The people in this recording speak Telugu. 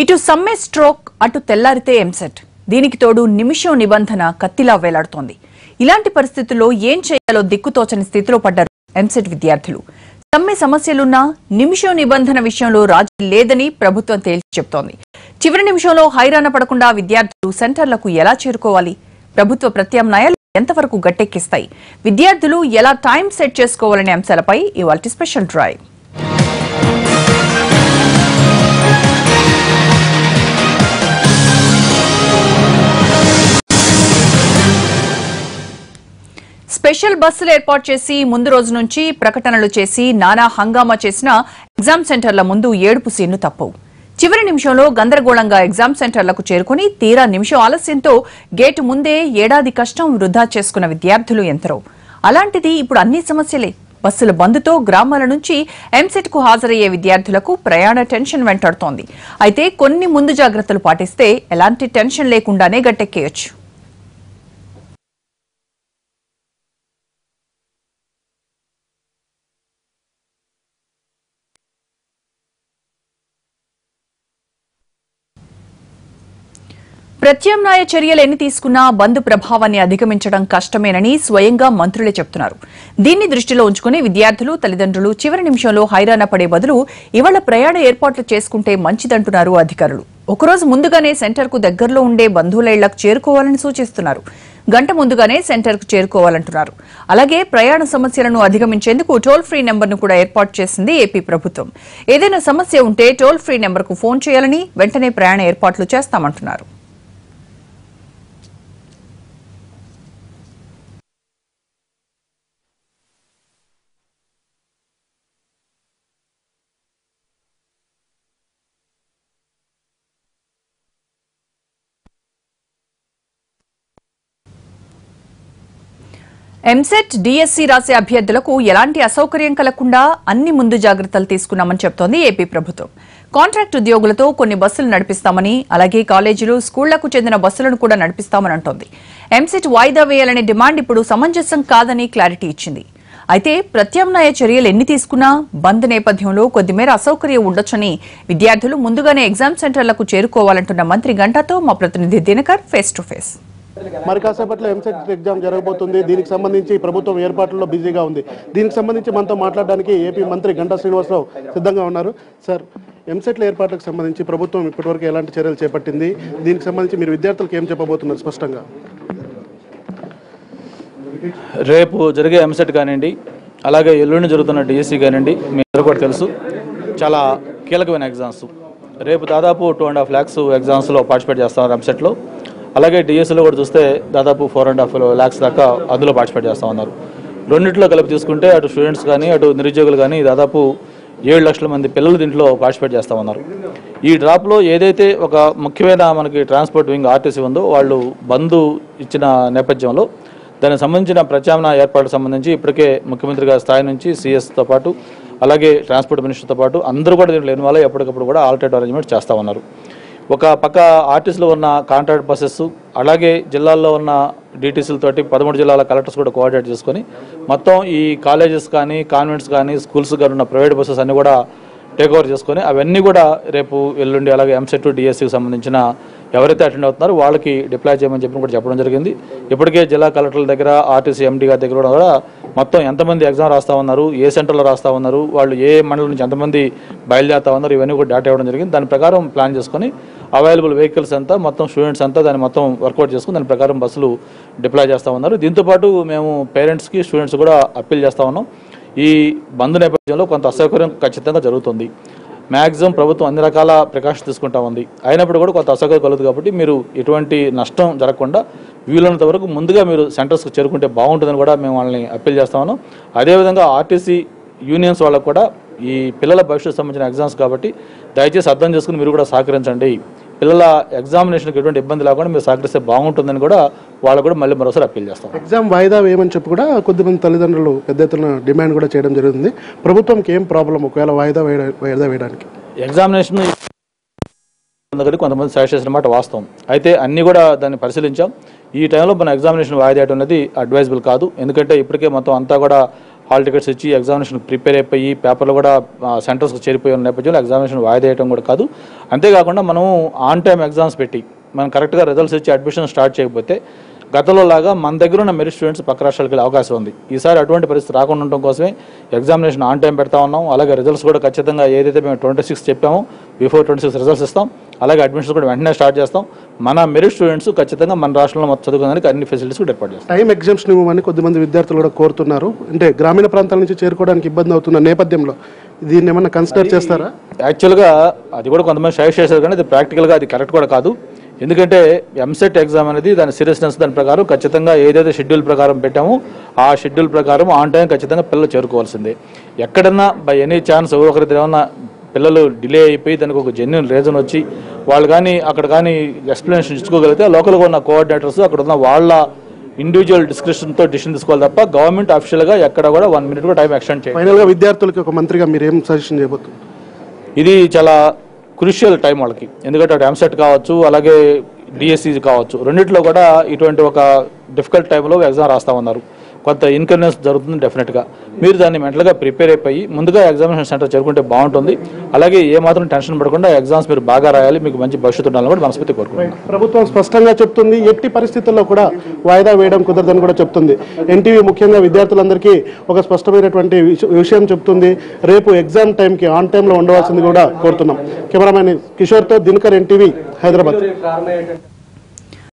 ఇటు సమ్మె స్ట్రోక్ అటు తెల్లారితే ఎంసెట్ దీనికి తోడు నిమిషం నిబంధన కత్తిలా వేలాడుతోంది. ఇలాంటి పరిస్థితుల్లో ఏం చేయాలో దిక్కుతోచని స్థితిలో పడ్డారు ఎంసెట్ విద్యార్థులు. సమ్మె సమస్యలున్నా నిమిషం నిబంధన విషయంలో రాజీ లేదని ప్రభుత్వం తేల్చి చెప్తోంది. చివరి నిమిషంలో హైరాణ పడకుండా విద్యార్థులు సెంటర్లకు ఎలా చేరుకోవాలి, ప్రభుత్వ ప్రత్యామ్నాయాలు ఎంతవరకు గట్టెక్కిస్తాయి, విద్యార్థులు ఎలా టైం సెట్ చేసుకోవాలనే అంశాలపై ఇవాల్టి స్పెషల్ డ్రైవ్. స్పెషల్ బస్సులు ఏర్పాటు చేసి ముందు రోజు నుంచి ప్రకటనలు చేసి నానా హంగామా చేసిన ఎగ్జామ్ సెంటర్ల ముందు ఏడుపు సీన్లు తప్పవు. చివరి నిమిషంలో గందరగోళంగా ఎగ్జామ్ సెంటర్లకు చేరుకుని తీరా నిమిషం ఆలస్యంతో గేటు ముందే ఏడాది కష్టం వృధా చేసుకున్న విద్యార్థులు ఎందరో. అలాంటిది ఇప్పుడు అన్ని సమస్యలే. బస్సుల బంద్తో గ్రామాల నుంచి ఎంసెట్ కు హాజరయ్యే విద్యార్థులకు ప్రయాణ టెన్షన్ వెంటాడుతోంది. అయితే కొన్ని ముందు జాగ్రత్తలు పాటిస్తే ఎలాంటి టెన్షన్ లేకుండానే గట్టెక్కేయొచ్చు. ప్రత్యామ్నాయ చర్యలు ఎన్ని తీసుకున్నా బంద్ ప్రభావాన్ని అధిగమించడం కష్టమేనని స్వయంగా మంత్రులే చెప్తున్నారు. దీన్ని దృష్టిలో ఉంచుకుని విద్యార్థులు, తల్లిదండ్రులు చివరి నిమిషంలో హైరాణ పడే బదులు ఇవాళ ప్రయాణ ఏర్పాట్లు చేసుకుంటే మంచిదంటున్నారు అధికారులు. ఒకరోజు ముందుగానే సెంటర్కు దగ్గరలో ఉండే బంధువుల ఇళ్లకు చేరుకోవాలని సూచిస్తున్నారు. గంట ముందుగానే సెంటర్కు చేరుకోవాలంటున్నారు. అలాగే ప్రయాణ సమస్యలను అధిగమించేందుకు టోల్ ఫ్రీ నెంబర్ను కూడా ఏర్పాటు చేసింది ఏపీ ప్రభుత్వం. ఏదైనా సమస్య ఉంటే టోల్ ఫ్రీ నెంబర్కు ఫోన్ చేయాలని, వెంటనే ప్రయాణ ఏర్పాట్లు చేస్తామంటున్నారు. ఎంసెట్, డిఎస్సి రాసే అభ్యర్థులకు ఎలాంటి అసౌకర్యం కలగకుండా అన్ని ముందు జాగ్రత్తలు తీసుకున్నామని చెబుతోంది ఏపీ ప్రభుత్వం. కాంట్రాక్ట్ ఉద్యోగులతో కొన్ని బస్సులు నడిపిస్తామని, అలాగే కాలేజీలు, స్కూళ్లకు చెందిన బస్సులను కూడా నడిపిస్తామని అంటోంది. ఎంసెట్ వాయిదా వేయాలనే డిమాండ్ ఇప్పుడు సమంజసం కాదని క్లారిటీ ఇచ్చింది. అయితే ప్రత్యామ్నాయ చర్యలు ఎన్ని తీసుకున్నా బంద్ నేపథ్యంలో కొద్దిమేర అసౌకర్యం ఉండొచ్చని విద్యార్థులు ముందుగానే ఎగ్జామ్ సెంటర్లకు చేరుకోవాలంటున్న మంత్రి గంటాతో మా ప్రతినిధి దినకర్ ఫేస్ టు ఫేస్. మరి కాసేపట్లో ఎంసెట్ ఎగ్జామ్ జరగబోతుంది. దీనికి సంబంధించి ప్రభుత్వం ఏర్పాట్లలో బిజీగా ఉంది. దీనికి సంబంధించి మనతో మాట్లాడడానికి ఏపీ మంత్రి గంటా శ్రీనివాసరావు సిద్ధంగా ఉన్నారు. సార్, ఎంసెట్ల ఏర్పాట్లకు సంబంధించి ప్రభుత్వం ఇప్పటివరకు ఎలాంటి చర్యలు చేపట్టింది? దీనికి సంబంధించి మీరు విద్యార్థులకు ఏం చెప్పబోతున్నారు స్పష్టంగా? రేపు జరిగే ఎంసెట్ కానివ్వండి, అలాగే ఎల్లుండి జరుగుతున్న డిఎస్సి కానివ్వండి, మీ అందరూ కూడా తెలుసు చాలా కీలకమైన ఎగ్జామ్స్. రేపు దాదాపు 2.5 lakhs ఎగ్జామ్స్లో పార్టిసిపేట్ చేస్తున్నారు ఎంసెట్లో. అలాగే డిఎస్సిలో కూడా చూస్తే దాదాపు 4.5 lakhs దాకా అందులో పార్టిసిపేట్ చేస్తూ ఉన్నారు. రెండింటిలో కలిపి తీసుకుంటే అటు స్టూడెంట్స్ కానీ అటు నిరుద్యోగులు కానీ దాదాపు 7 లక్షల మంది పిల్లలు దీంట్లో పార్టిసిపేట్ చేస్తూ ఉన్నారు. ఈ డ్రాప్లో ఏదైతే ఒక ముఖ్యమైన మనకి ట్రాన్స్పోర్ట్ వింగ్ ఆర్టీసీ ఉందో వాళ్ళు బంద్ ఇచ్చిన నేపథ్యంలో దానికి సంబంధించిన ప్రత్యామ్నాయ ఏర్పాటుకు సంబంధించి ఇప్పటికే ముఖ్యమంత్రి గారి స్థాయి నుంచి సీఎస్తో పాటు అలాగే ట్రాన్స్పోర్ట్ మినిస్టర్తో పాటు అందరూ కూడా దీంట్లో ఇన్వాల్వ్ అయ్యి ఎప్పటికప్పుడు కూడా ఆల్టర్నేటివ్ అరేంజ్మెంట్ చేస్తూ ఉన్నారు. ఒక పక్క ఆర్టీసీలో ఉన్న కాంట్రాక్ట్ బస్సెస్, అలాగే జిల్లాల్లో ఉన్న డీటీసీలతోటి 13 జిల్లాల కలెక్టర్స్ కూడా కోఆర్డినేట్ చేసుకొని మొత్తం ఈ కాలేజెస్ కానీ, కాన్వెంట్స్ కానీ, స్కూల్స్ కానీ ఉన్న ప్రైవేట్ బస్సెస్ అన్నీ కూడా టేక్ ఓవర్ చేసుకొని అవన్నీ కూడా రేపు ఎల్లుండి అలాగే ఎంసెట్, డిఎస్సికి సంబంధించిన ఎవరైతే అటెండ్ అవుతున్నారో వాళ్ళకి డిప్లాయ్ చేయమని చెప్పి కూడా చెప్పడం జరిగింది. ఇప్పటికే జిల్లా కలెక్టర్ల దగ్గర, ఆర్టీసీ ఎండీ గారి దగ్గర కూడా మొత్తం ఎంతమంది ఎగ్జామ్ రాస్తూ ఉన్నారు, ఏ సెంటర్లో రాస్తూ ఉన్నారు, వాళ్ళు ఏ మండలం నుంచి ఎంతమంది బయలుదేరుతా ఉన్నారు, ఇవన్నీ కూడా డేటా ఇవ్వడం జరిగింది. దాని ప్రకారం ప్లాన్ చేసుకొని అవైలబుల్ వెహికల్స్ అంతా మొత్తం స్టూడెంట్స్ అంతా దాన్ని మొత్తం వర్కౌట్ చేసుకుని దాని ప్రకారం బస్సులు డిప్లాయ్ చేస్తూ ఉన్నారు. దీంతోపాటు మేము పేరెంట్స్కి, స్టూడెంట్స్ కూడా అప్పీల్ చేస్తూ ఉన్నాం. ఈ బంద్ నేపథ్యంలో కొంత అసౌకర్యం ఖచ్చితంగా జరుగుతుంది. మ్యాక్సిమం ప్రభుత్వం అన్ని రకాల ప్రికాషన్స్ తీసుకుంటా ఉంది. అయినప్పుడు కూడా కొంత అసౌకర్యం కలుగుతుంది. కాబట్టి మీరు ఎటువంటి నష్టం జరగకుండా వీలైనంత వరకు ముందుగా మీరు సెంటర్స్కి చేరుకుంటే బాగుంటుందని కూడా మేము వాళ్ళని అప్పీల్ చేస్తా ఉన్నాం. అదేవిధంగా ఆర్టీసీ యూనియన్స్ వాళ్ళకు కూడా ఈ పిల్లల భవిష్యత్తు సంబంధించిన ఎగ్జామ్స్ కాబట్టి దయచేసి అర్థం చేసుకుని మీరు కూడా సహకరించండి. పిల్లల ఎగ్జామినేషన్కి ఎటువంటి ఇబ్బంది లేకుండా మీరు సహకరిస్తే బాగుంటుందని కూడా వాళ్ళు కూడా మళ్ళీ మరోసారి అప్పీల్ చేస్తాం. ఎగ్జామ్ వాయిదా వేయమని చెప్పి కూడా కొద్దిమంది తల్లిదండ్రులు పెద్ద ఎత్తున డిమాండ్ కూడా చేయడం జరుగుతుంది. ప్రభుత్వంకి ఏం ప్రాబ్లం ఒకవేళ వాయిదా వేయడానికి? ఎగ్జామినేషన్ కొంతమంది సజెస్ట్ చేసిన మాట వాస్తవం. అయితే అన్నీ కూడా దాన్ని పరిశీలించాం. ఈ టైంలో మన ఎగ్జామినేషన్ వాయిదా వేయడం అనేది అడ్వైజబుల్ కాదు. ఎందుకంటే ఇప్పటికే మొత్తం అంతా కూడా హాల్ టికెట్స్ ఇచ్చి ఎగ్జామినేషన్ ప్రిపేర్ అయిపోయి పేపర్లు కూడా సెంటర్స్కి చేరిపోయి ఉన్న నేపథ్యంలో ఎగ్జామినేషన్ వాయిదా వేయడం కూడా కాదు. అంతేకాకుండా మనం ఆన్ టైం ఎగ్జామ్స్ పెట్టి మనం కరెక్ట్గా రిజల్ట్స్ ఇచ్చి అడ్మిషన్ స్టార్ట్ చేయకపోతే గతంలో లాగా మన దగ్గర ఉన్న మెరిట్ స్టూడెంట్స్ పక్క రాష్ట్రాలకు వెళ్ళే అవకాశం ఉంది. ఈసారి అటువంటి పరిస్థితి రాకుండా ఉండడం కోసమే ఎగ్జామినేషన్ ఆన్ టైం పెడతా ఉన్నాం. అలాగే రిజల్ట్స్ కూడా ఖచ్చితంగా ఏదైతే మేము 26 చెప్పామో బిఫోర్ 26 రిజల్ట్స్ ఇస్తాం. అలాగే అడ్మిషన్స్ కూడా వెంటనే స్టార్ట్ చేస్తాం. మన మెరిట్ స్టూడెంట్స్ ఖచ్చితంగా మన రాష్ట్రంలో మొత్తం చదువుకోవడానికి అన్ని ఫెసిలిటీస్ కూడా ఏర్పాటు చేస్తాం. టైం ఎగ్జామ్స్ ఇవ్వమని కొద్దిమంది విద్యార్థులు కూడా కోరుతున్నారు. అంటే గ్రామీణ ప్రాంతాల నుంచి చేరుకోవడానికి ఇబ్బంది అవుతున్న నేపథ్యంలో దీన్ని ఏమన్నా కన్సిడర్ చేస్తారా? యాక్చువల్గా అది కూడా కొంతమంది సజెస్ట్ చేశారు, కానీ అది ప్రాక్టికల్గా అది కరెక్ట్ కూడా కాదు. ఎందుకంటే ఎంసెట్ ఎగ్జామ్ అనేది దాని సీరియస్నెస్ దాని ప్రకారం ఖచ్చితంగా ఏదైతే షెడ్యూల్ ప్రకారం పెట్టామో ఆ షెడ్యూల్ ప్రకారం ఆన్ టైం ఖచ్చితంగా పిల్లలు చేరుకోవాల్సిందే. ఎక్కడన్నా బై ఎనీ ఛాన్స్ ఒకరి ఏమన్నా పిల్లలు డిలే అయిపోయి దానికి ఒక జెన్యున్ రీజన్ వచ్చి వాళ్ళు కానీ అక్కడ కానీ ఎక్స్ప్లెనేషన్ ఇచ్చుకోగలిగితే లోకల్గా ఉన్న కోఆర్డినేటర్స్ అక్కడ ఉన్న వాళ్ళ ఇండివిజువల్ డిస్క్రిప్షన్తో డిసిషన్ తీసుకోవాలి తప్ప గవర్నమెంట్ అఫీషియల్గా ఎక్కడ కూడా 1 minute కూడా టైం ఎక్స్టెండ్ చేయాలి. ఫైనల్గా విద్యార్థులకి ఒక మంత్రిగా మీరు ఏం సజెషన్ చేయబోతున్నారు? ఇది చాలా క్రూషియల్ టైం వాళ్ళకి. ఎందుకంటే అటు ఎంసెట్ కావచ్చు అలాగే డిఎస్సి కావచ్చు, రెండిట్లో కూడా ఇటువంటి ఒక డిఫికల్ట్ టైంలో ఎగ్జామ్ రాస్తా ఉన్నారు. కొంత ఇన్కన్వీనియన్స్ జరుగుతుంది డెఫినెట్గా. మీరు దాన్ని మెంటల్గా ప్రిపేర్ అయిపోయి ముందుగా ఎగ్జామినేషన్ సెంటర్ చేరుకుంటే బాగుంటుంది. అలాగే ఏమాత్రం టెన్షన్ పడకుండా ఎగ్జామ్స్ మీరు బాగా రాయాలి, మీకు మంచి భవిష్యత్తు ఉండాలని కూడా మనస్ఫూర్తి కోరుకుంటున్నాను. ప్రభుత్వం స్పష్టంగా చెప్తుంది, ఎట్టి పరిస్థితుల్లో కూడా వాయిదా వేయడం కుదరదని కూడా చెప్తుంది. ఎన్టీవీ ముఖ్యంగా విద్యార్థులందరికీ ఒక స్పష్టమైనటువంటి విషయం చెప్తుంది. రేపు ఎగ్జామ్ టైంకి ఆన్ టైంలో ఉండవలసింది కూడా కోరుతున్నాం. కెమెరామెన్ కిషోర్తో దినకర్, ఎన్టీవీ, హైదరాబాద్.